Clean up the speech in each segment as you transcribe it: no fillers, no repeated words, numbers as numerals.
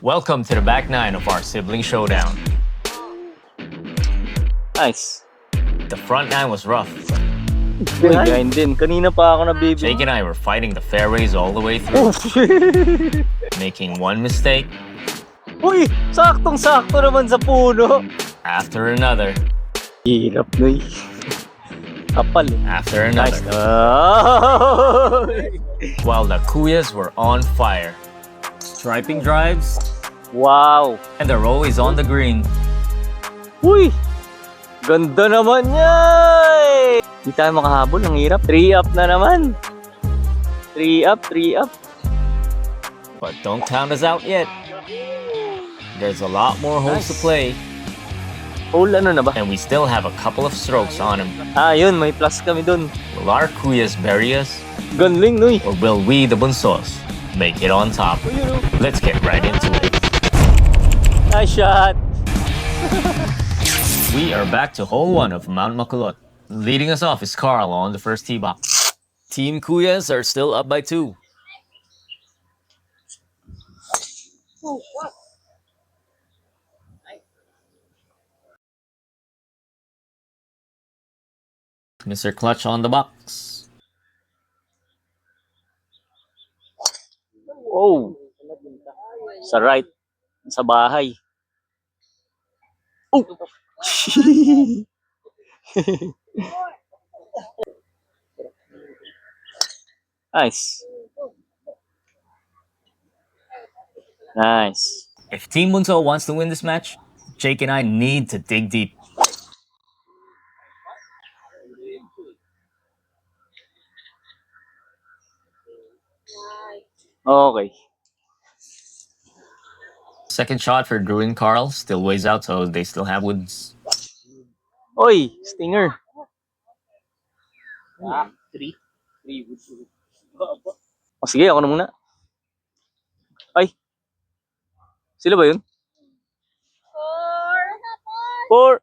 Welcome to the back nine of our sibling showdown. Nice. The front nine was rough. Uy, behind din. Kanina pa ako nabibi. Jake and I were fighting the fairways all the way through, making one mistake Uy, saktong-sakto naman sa puno. after another, Hirap na eh. Kapal eh. after Nice. another, while the Kuyas were on fire. Striping drives, Wow. and they're always on the green. Uy, ganda naman niya. Hindi tayo makahabol. Ang hirap. 3 up na naman. 3 up, 3 up. But don't count us out yet. There's a lot more holes to play, Hole ano na ba? and we still have a couple of strokes on him. Ah, yun. May plus kami dun. Will our Kuyas bury us, Ganling, Noy. or will we, the Bunsos, make it on top? Let's get right into it. Nice shot. We are back to hole one of Mount Makulot. Leading us off is Carl on the first tee box. Team Kuyas are still up by 2. Mr. Clutch on the box. Oh. Sa right. Sa bahay. Oh. Nice. Nice. If Team Bunso wants to win this match, Jake and I need to dig deep. Okay. Second shot for Drew and Carl still ways out, so they still have woods. Oy, stinger. O sige, ako na muna. Ay. Sila ba yun? 4.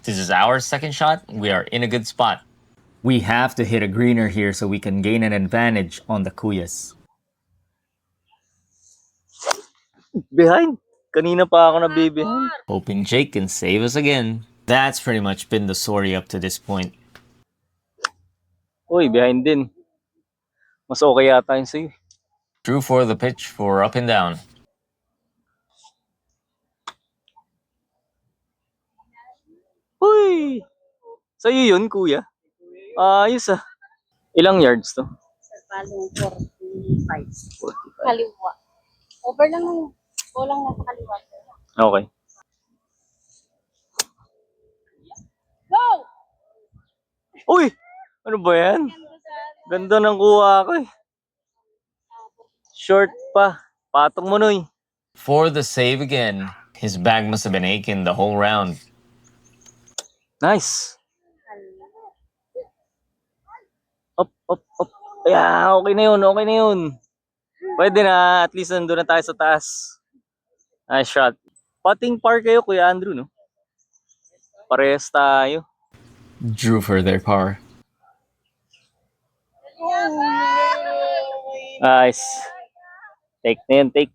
This is our second shot. We are in a good spot. We have to hit a greener here so we can gain an advantage on the Kuyas. Behind. Kanina pa ako nabibihan. Hoping Jake can save us again. That's pretty much been the story up to this point. Uy, behind din. Mas okay yata yun sa'yo. Drew for the pitch for up and down. Uy! Sa'yo yun, kuya. Ayos ah. Ilang yards to? Sa palong 45. Kaliwa. Over lang ng bolang nasa kaliwa. Okay. Go! Uy! Ano ba yan? Ganda ng kuha ko eh. Short pa. Patong mo, Noy. For the save again. His bag must have been aching the whole round. Nice. Up, up, up. Yeah, okay na yun, okay na yun. Pwede na, at least nandun na tayo sa taas. Nice shot. Putting par kayo, Kuya Andrew, no? Parehas tayo. Drew for their par. Nice. Take na yun, take.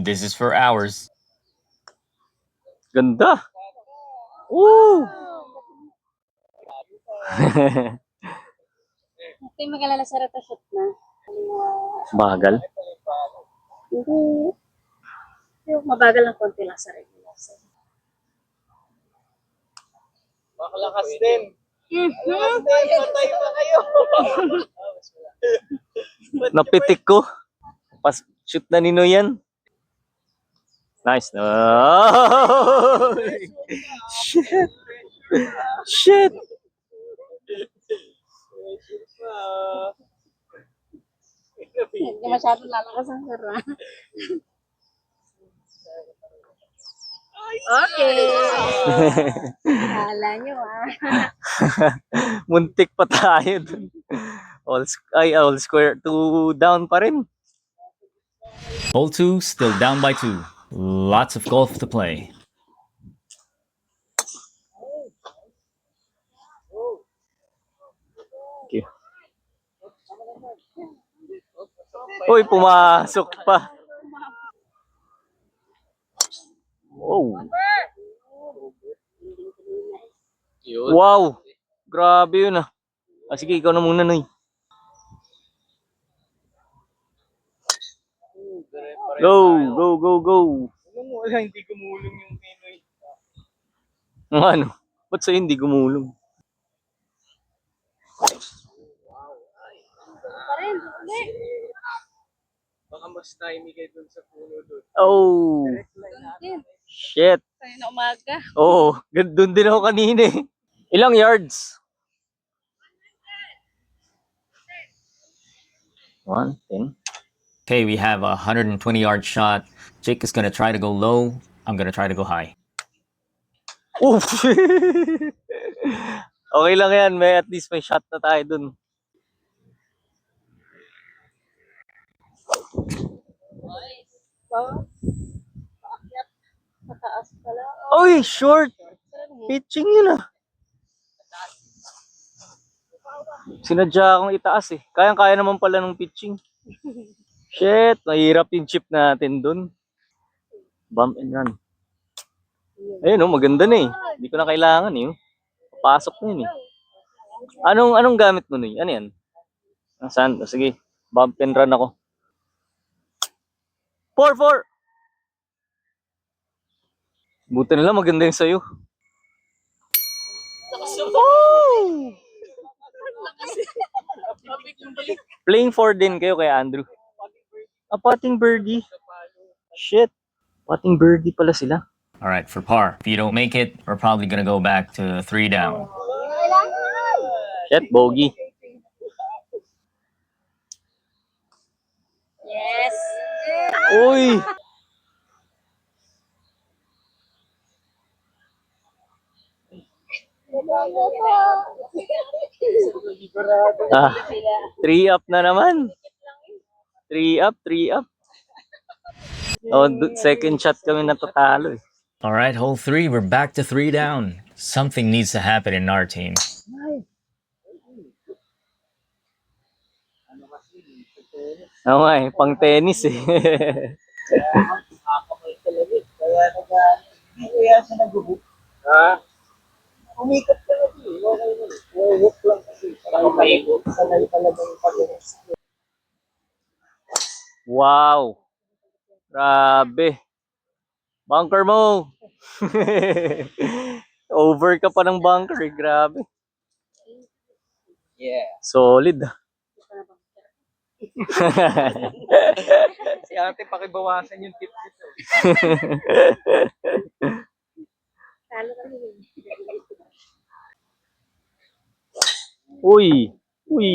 This is for ours. Ganda. Woo! Hindi magalala sa rata shot na. Bagal. Hindi. Yung mabagal ng konti lang sa regular. Makalakas din. Napitik ko. Pas shoot na ni Noy yan. Nice. No. Shit. Shit. Hindi masyadong lalakas ang sara. Okay. Kala nyo ah. Muntik pa tayo dun. All square 2 down pa rin. Hole 2 still down by 2. Lots of golf to play. Uy, pumasok pa. Oh. Wow. Grabe yun ah. Sige, ikaw na muna, Noy. Go, go, go, go. Alam mo, wala, hindi gumulong yung Pinoy. Ano? Ba't sa'yo hindi gumulong? Pa rin, uli. Baka mas timing kayo dun sa puno dun. Oh. Din. Shit. Tayo na umaga. Oo. Doon din ako kanina eh. Ilang yards? 110. Okay, we have a 120-yard shot. Jake is gonna try to go low. I'm gonna try to go high. Oof. Okay lang yan. At least may shot na tayo dun. Wow. Paakyat. Mataas pala. Oy, short. Pitching yun ah. Sinadya akong itaas eh. Kayang-kaya naman pala ng pitching. Shit, mahirap yung chip natin dun. Bump and run. Ayun oh, maganda na eh. Hindi ko na kailangan eh. Papasok na yun eh. Anong gamit mo nun? Ano yan? Saan? Sige, bump and run ako. 4-4! Buti na lang maganda yung sayo. Oh! Playing 4 din kayo kay Andrew. Patting birdie. Shit. Patting birdie pala sila. All right, for par. If you don't make it, we're probably gonna go back to 3 down. Shit, bogey. Yes. Uy! Ah, 3 up na naman. 3 up, 3 up. Oh, second shot kami natatalo eh. All right, hole 3, we're back to 3 down. Something needs to happen in our team. Oo nga eh, pang tennis eh. Kaya siya nag-book. Ha? Umikat ka na siya. Walk lang kasi. Parang maikot. Sanay talaga yung pag-inis. Wow. Grabe. Bunker mo. Over ka pa ng bunker eh. Grabe. Yeah. Solid. Si ate, pakibawasan yung tip nito. Talo kami. Uy. Uy.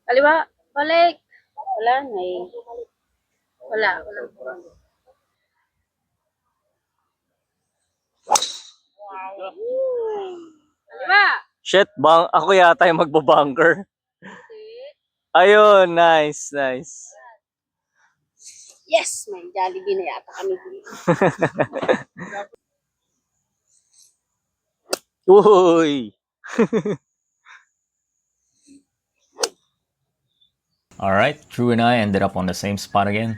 Kaliwa. Balik. Wala na eh. Wala. Kaliwa. Shit, ako yata yung magbabunker. Ayun, nice, nice. Yes! May Jollibee na yata kami dito. Uy. All right, Drew and I ended up on the same spot again.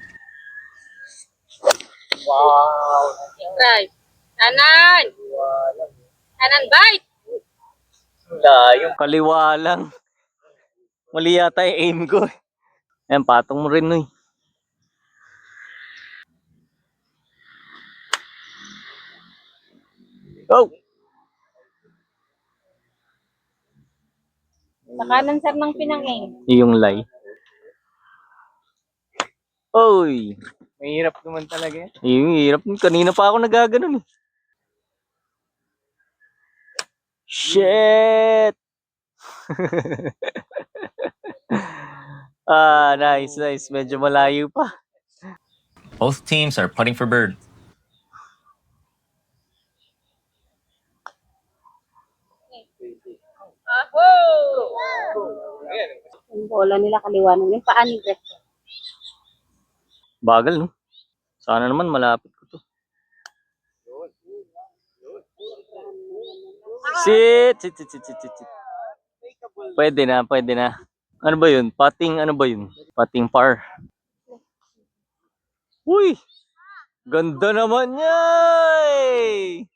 Wow. Try. Kanan! Kanan bite! Layo. Kaliwa lang. Mali yata yung aim ko. Ayan, patong mo rin, Noy. Go! Sa kanan sir ng pinanging. Yung lay. Oy! Mahirap naman talaga yan. Yung hirap. Kanina pa ako nagaganon eh. Shit! Nice, nice. Medyo malayo pa. Both teams are putting for bird. Yung bola nila kaliwanan. Yung paa ni Greg. Bagal, no? Sana naman malapit ko to. Sit! Pwede na, pwede na. Ano ba yun? Ano ba yun? Pating par. Uy! Ganda naman yan!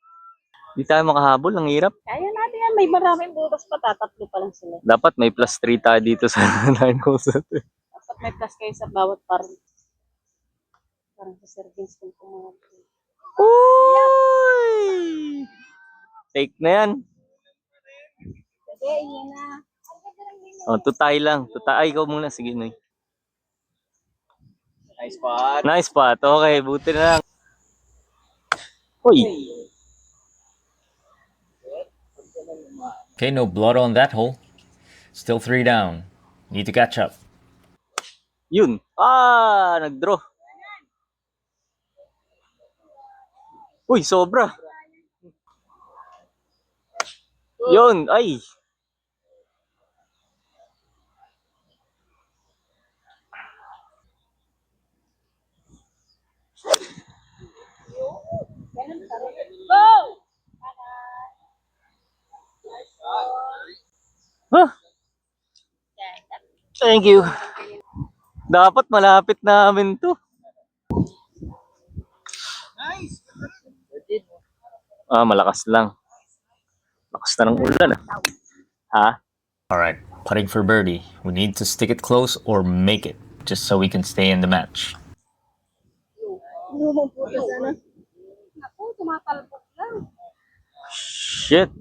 Di tayo makahabol, ang hirap. Kaya natin yan. May maraming butas pa. Tatatlo pa lang sila. Dapat may plus 3 tayo dito sa 9 holes natin. Dapat may plus kayo sa bawat parang. Parang sa servings kung kumakas. Uy! Take na yan. Pwede, yun na. Oh, tutay lang. Tutay, ikaw muna. Sige, Noy. Nice spot. Nice spot. Okay, buti na lang. Uy! Okay, no blood on that hole. Still 3 down. Need to catch up. Yun. Ah, nag-draw. Uy, sobra. Yun, ay. Go! Huh? Thank you. Dapat malapit namin to. Nice. Ah, malakas lang. Lakas na ng ulan ah. Ha? Alright, putting for birdie. We need to stick it close or make it, just so we can stay in the match. Lumang puto sana. Ako, tumatalbot lang. Shit.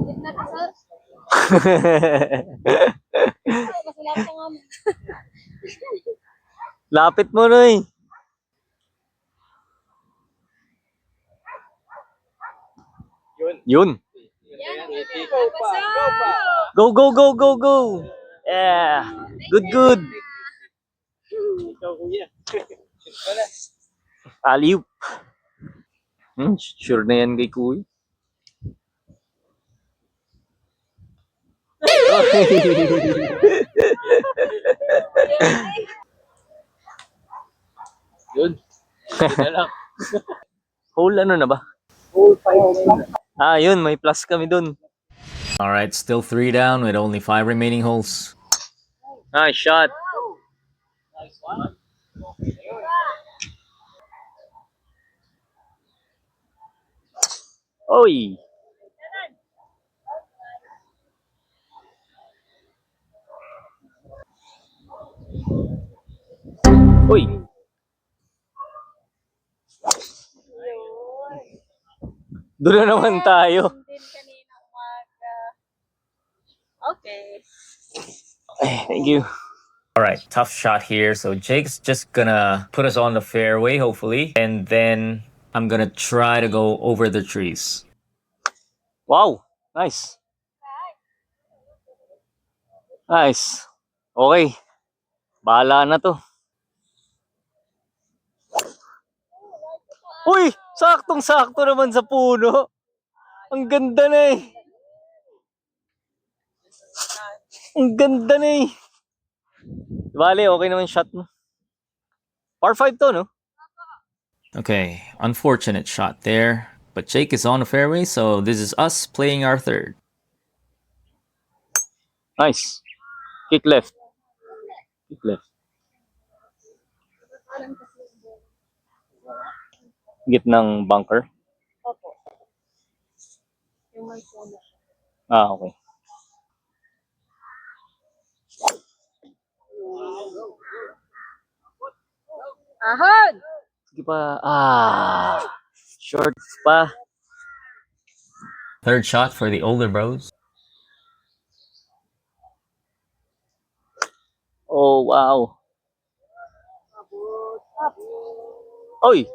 Gitna ka, sir. Mas lapit ang amin. Lapit mo na eh. Yun. Yan, basa. Go, go, go, go, go. Yeah. Good, good. Ikaw, kuya. Shoot ka na. Alley-oop. Sure na yan kay Kuya. Yun. Yun na lang. Hole ano na ba? Full 5. Ah, yun. May plus kami dun. Alright, still 3 down with only 5 remaining holes. Nice shot. Nice one. Oy. Uy. Doon na naman tayo. Din kanina umaga. Okay. Thank you. Alright, tough shot here. So Jake's just gonna put us on the fairway, hopefully. And then I'm gonna try to go over the trees. Wow. Nice. Nice. Okay. Bahala na to. Uy! Saktong-sakto naman sa puno. Ang ganda na eh. Ang ganda na eh. Bale, okay naman shot mo. Par 5 to, no? Okay, unfortunate shot there. But Jake is on the fairway, so this is us playing our third. Nice. Kick left. Kick left. Gitnang bunker. Opo. Yung may puno. Ah, okay. Ahon! Sige pa. Ah. Short pa. Third shot for the older bros. Oh, wow. Oy!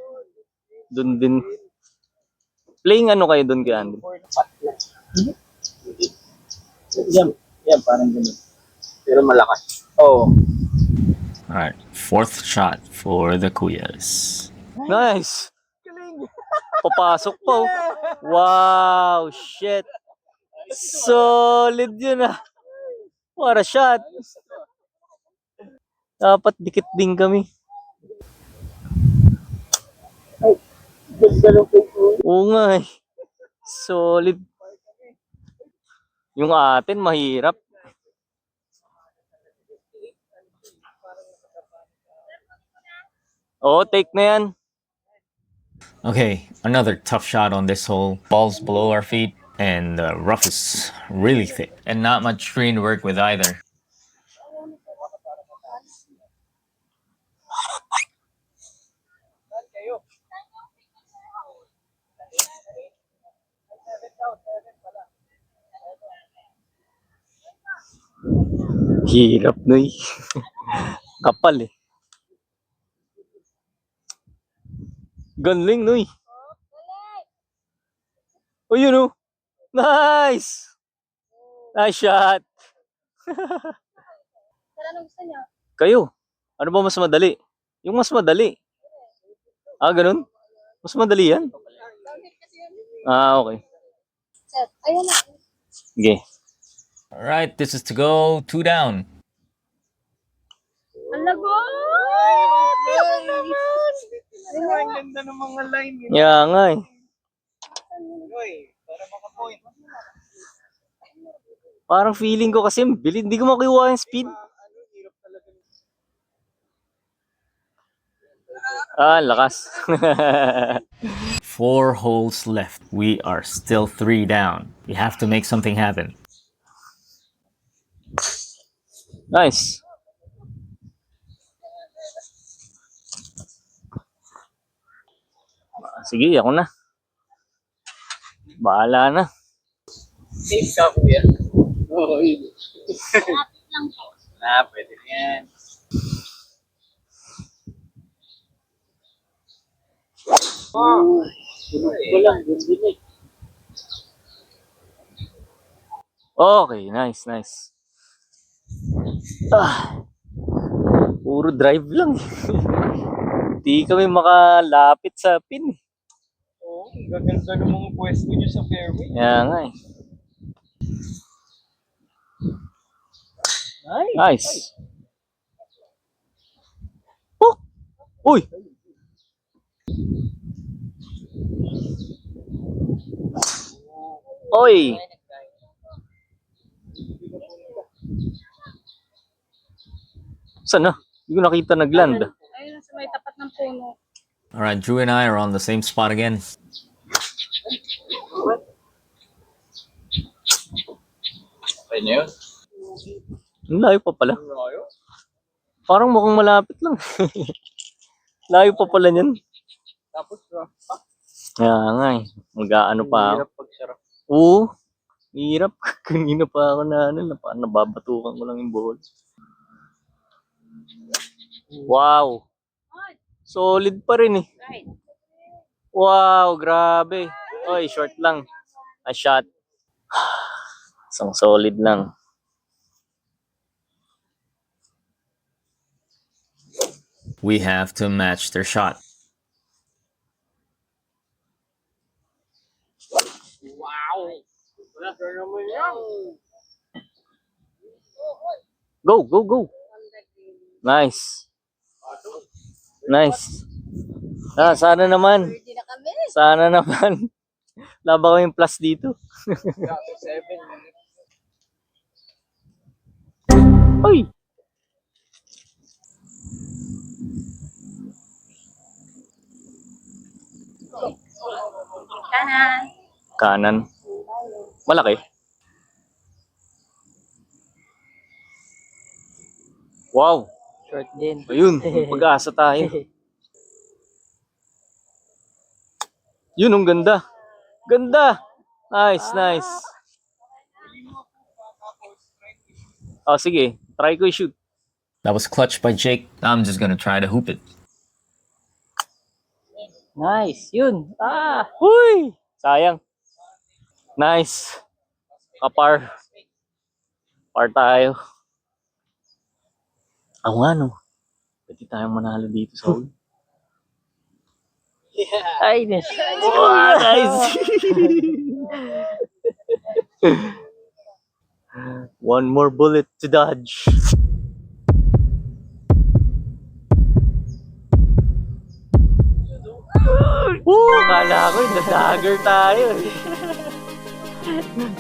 Dun din. Playing ano kayo dun kay Andrew? Yan. Yan, parang ganun. Pero malakas. Oo. Alright, fourth shot for the Kuyas. Nice! Papasok pa oh. Wow! Shit! Solid yun ah. What a shot! Dapat dikit din kami. Ganda lang po. Oo nga eh. Solid. Yung atin, mahirap. Oo, take na yan. Okay, another tough shot on this hole. Ball's below our feet, and the rough is really thick. And not much screen to work with either. Hirap, Noy. Kapal eh. Galing, Noy. Oh, yun oh. Nice! Nice shot. Sir, anong gusto niyo? Kayo, ano ba mas madali? Yung mas madali. Ah, ganun? Mas madali yan? Downhill kasi yun. Ah, okay. Sir, ayan na. Sige. All right, this is to go 2 down. Ang lago! Ang ganda ng mga line. Yeah, nga eh. Uy, para makapoint. Parang feeling ko kasi bilid. Hindi ko makuha yung speed. Ah, lakas. 4 holes left. We are still 3 down. We have to make something happen. Nice. Sige, ako na. Bahala na. Safe ka, kuya. Oo, yun. Lapit lang po. Pwede na yan. Walang gundinig. Okay, nice, nice. Ah, puro drive lang. Hindi kami makalapit sa pin. Oo, ang gaganda ng mga pwesto nyo sa fairway. Kaya nga eh. Nice. Nice. Oh! Uy! Oy! Saan na? Hindi ko nakita nagland. Ayun sa may tapat ng puno. All right, Drew and I are on the same spot again. Okay na yun. Ang layo pa pala. Rayo? Parang mukhang malapit lang. Layo pa pala niyan. Tapos rough pa. Kaya nga eh. Mag-aano pa ako. Hirap pagsarap. Oo. Hirap. Kanina pa ako na nababatukan ko lang yung ball. Wow. Solid pa rin eh. Right. Wow, grabe. Oy, short lang. A shot. Isang solid lang. We have to match their shot. Wow! Wala ka naman yan. Go, go, go. Nice. Nice. Ah, sana naman. Hindi na kami. Sana naman. Laba ko yung plus dito. 7. Oy! Kanan. Kanan. Malaki. Wow. Short din. Ayun, pag-asa tayo. Yun, ang ganda. Ganda. Nice, nice. Oh, sige. Try ko i-shoot. That was clutch by Jake. I'm just gonna try to hoop it. Nice. Yun. Ah! Huy! Sayang. Nice. Kapar. Par tayo. Ako nga, no. Pwede tayong manalo dito sa hole. Ay, nice. Wow, nice. One more bullet to dodge. Kala ko, na-dagger tayo.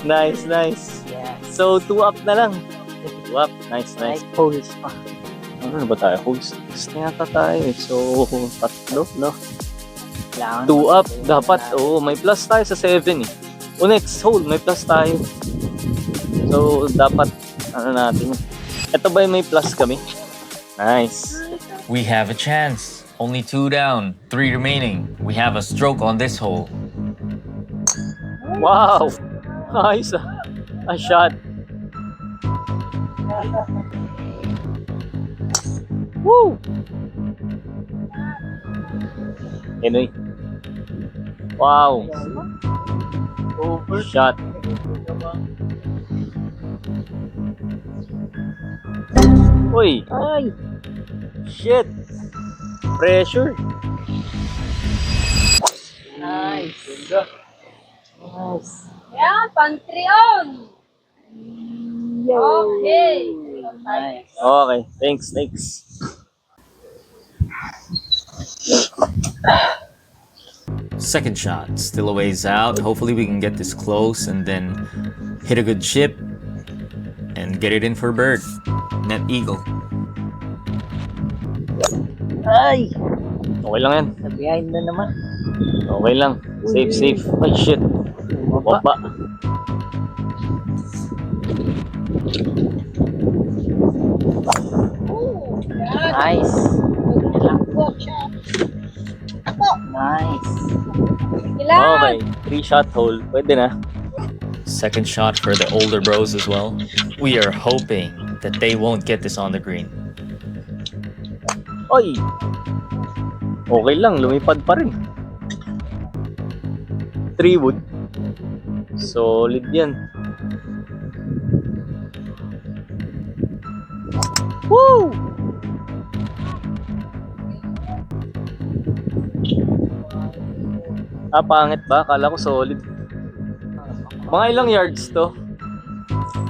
Nice, nice. Yeah. So, 2 up na lang. 2 up. Nice, nice. Holes pa. Ano na ba tayo? Holes na yata tayo eh. So, 3, no? Kailangan 2 up. Dapat, may plus tayo sa 7 eh. O next hole, may plus tayo. So, dapat, natin. Ito ba yung may plus kami? Nice. We have a chance. Only 2 down, 3 remaining. We have a stroke on this hole. Wow! Nice. A shot. Woo! Anyway. Wow. Shot. Uy! Ay! Shit! Pressure. Nice. Nice. Yan, Pantreon. Okay. Nice. Okay, thanks. Second shot, still a ways out. Hopefully we can get this close and then hit a good chip and get it in for bird. Net eagle. Ay! Okay lang yan. Behind na naman. Okay lang. Safe. Ay, shit. Baba. Nice. Nice. Ilan? Okay, 3-shot hole. Pwede na. Second shot for the older bros as well. We are hoping that they won't get this on the green. Oy! Okay lang, lumipad pa rin. 3 wood. Solid yan. Woo! Pangit ba? Akala ko solid. Mga ilang yards to?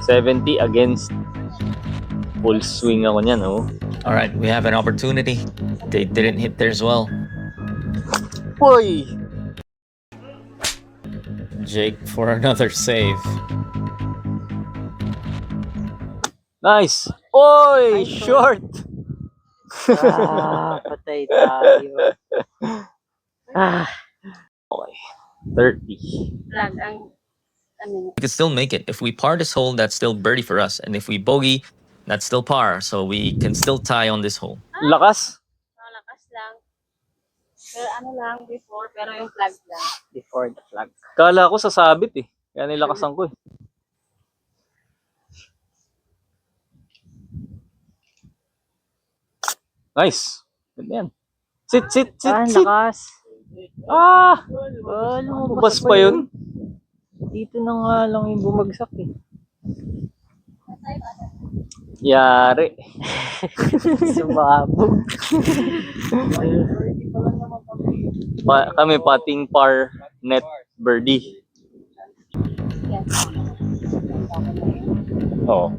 70 against. Full swing ako niyan, oh. All right, we have an opportunity. They didn't hit theirs well. Uy! Jake for another save. Nice! Oy! Short! Patay tayo. Okay. 30. Flag ang ano. We could still make it. If we par this hole, that's still birdie for us. And if we bogey, that's still par. So we can still tie on this hole. Lakas! Lakas lang. Pero ano lang before, pero yung flag lang. Before the flag. Kala ko sasabit eh. Kaya nilakasan ko eh. Nice! Ganda yan. Sit! Lakas. Ah! Lumabas Bas pa yun? Dito na nga lang yung bumagsak eh. Yari. Sumabog. Kami pating par net birdie. Oo.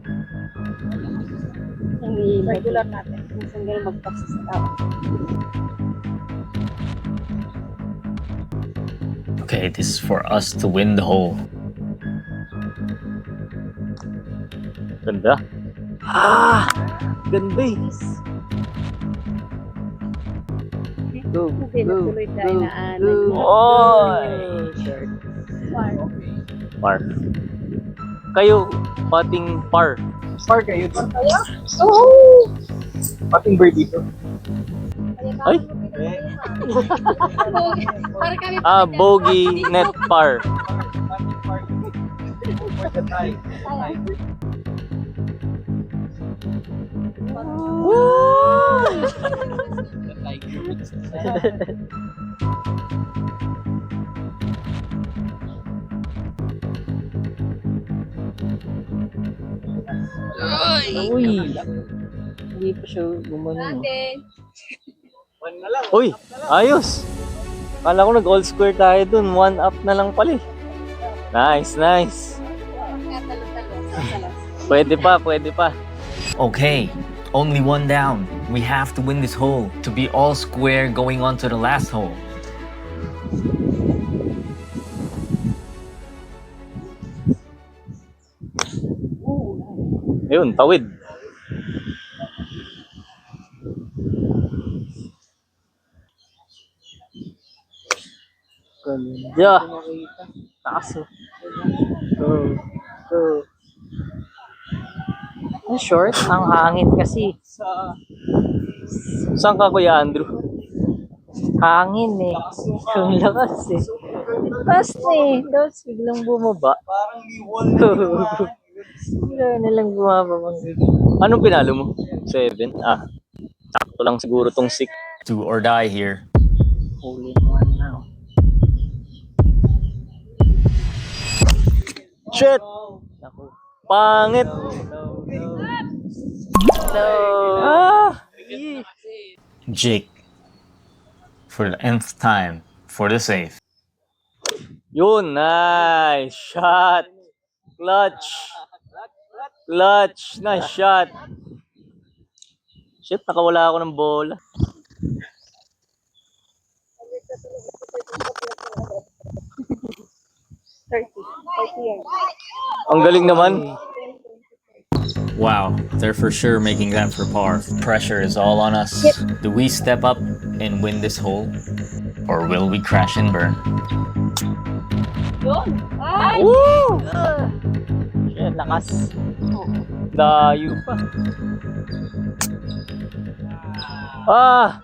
Hindi regular natin. Minsan ganun mag-pass sa tao. Okay, this is for us to win the hole. Ganda. Ganda eh. Go, Hindi go, natuloy tayo go, na go. Oy! Par. Kayo, pating par. Par kayo dito. Oo! Pating birdie dito. Ay! Para kami Bogey net par. Uy! Hindi pa siya gumano. natin. Uy, ayos. Kala ko nag-all square tayo dun. 1 up na lang pala eh. Nice. Talo-talo. Sasalas. Pwede pa. Okay, only 1 down. We have to win this hole to be all square going on to the last hole. Ayun, tawid. Ganda. Taas oh. Go. Ang short, ang hangin kasi. Saan ka, Kuya Andrew? Hangin eh. Ang lakas eh. Taas na eh. Tapos biglang bumaba. Parang liwal Bigla na lang bumaba. Anong pinalo mo? 7? Ah, sakto lang siguro tong 6. Do or die here. Hole in one now. Shit! Naku. Pangit! No! Ah! Jake. For the nth time. For the save. Yun, nice shot! Clutch! Nice shot! Shit, nakawala ako ng bola. Ang galing naman. Wow, they're for sure making that for par. Pressure is all on us. Do we step up and win this hole? Or will we crash and burn? Woo! Shit, lakas. Layo pa. Ah!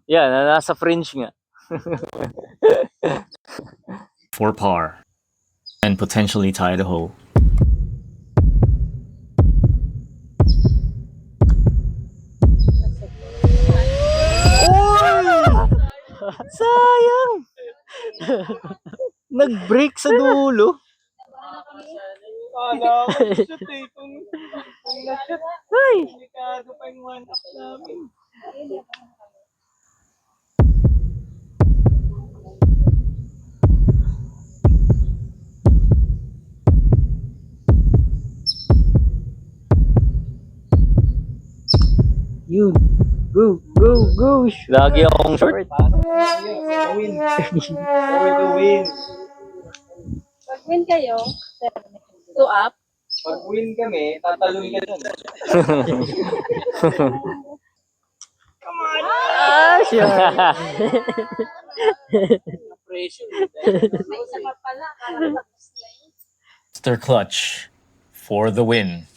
Yan, nasa fringe nga. For par. And potentially tie the hole. Sayang! Nag-break sa dulo. Kala ko shoot eh. Kung na-shoot, Ay! delikado pa yung one-up namin. Yun. Go! Lagi akong short. Win. For the win. Pag win kayo, 2 up. Pag win kami, tataluin ka dun. Ah, sure. Pressure. May isa pa pala. Parang tapos na yun. Mr. Clutch. For the win.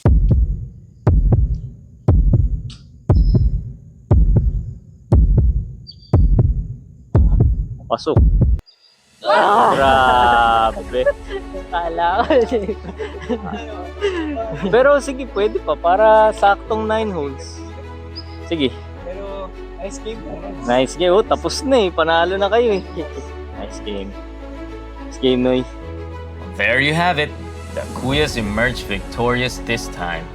Pasok. Grabe. Kala ko. Pero sige, pwede pa. Para saktong 9 holes. Sige. Pero, nice game po. Nice game. Oh, tapos na eh. Panalo na kayo eh. Nice game. Nice game, Noy. There you have it. The Kuyas emerged victorious this time.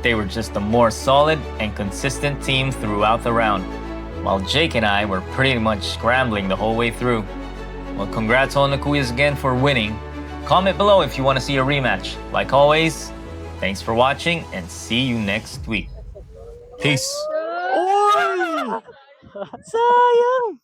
They were just a more solid and consistent team throughout the round, while Jake and I were pretty much scrambling the whole way through. Well, congrats on the Kuyas again for winning. Comment below if you want to see a rematch. Like always, thanks for watching and see you next week. Peace. Sayang!